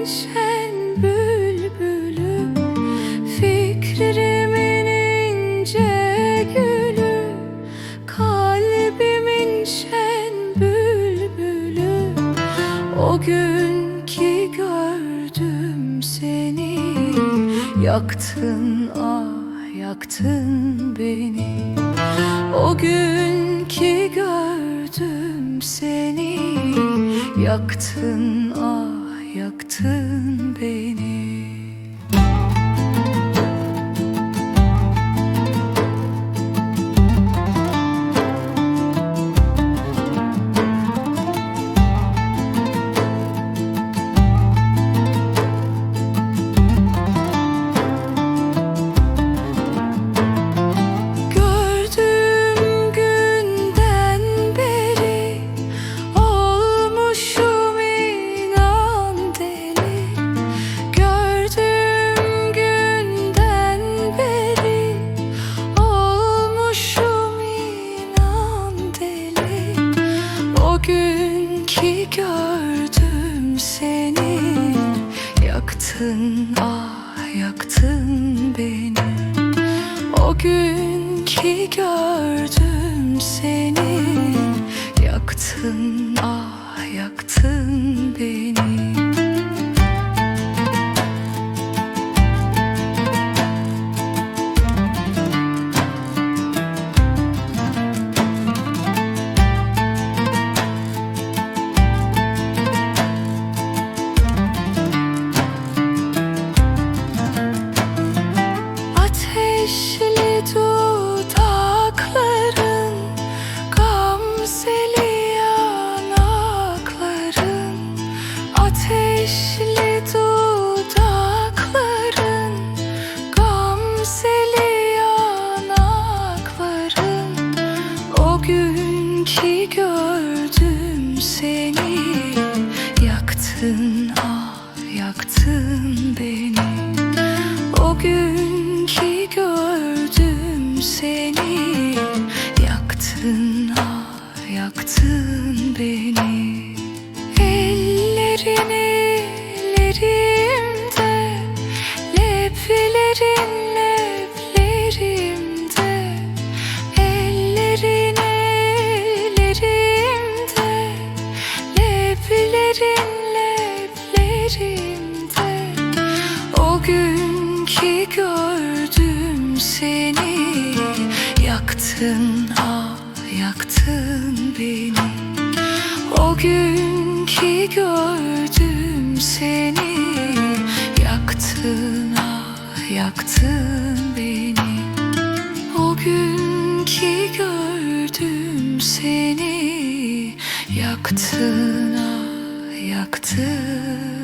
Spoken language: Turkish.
şen bülbülü, fikrimimin ince gülü, kalbimin şen bülbülü. O gün ki gördüm seni, yaktın ah yaktın beni. O gün ki gördüm seni, yaktın ah yaktın beni. Gördüm seni, yaktın ah yaktın beni. O gün ki gördüm seni, yaktın ah yaktın beni. Ateşli dudakların, gamzeli yanakların. Ateşli dudakların, gamzeli yanakların. O gün ki gördüm seni, yaktın ah yaktın beni. O gün ki gördüm seni, yaktın ah yaktın beni. Ellerin ellerimde, leplerin leplerimde. Ellerin ellerimde, leplerin leplerimde. O gün ki gördüm seni, yaktın ah yaktın beni. O gün ki gördüm seni, yaktın ah yaktın beni. O gün ki gördüm seni, yaktın ah yaktın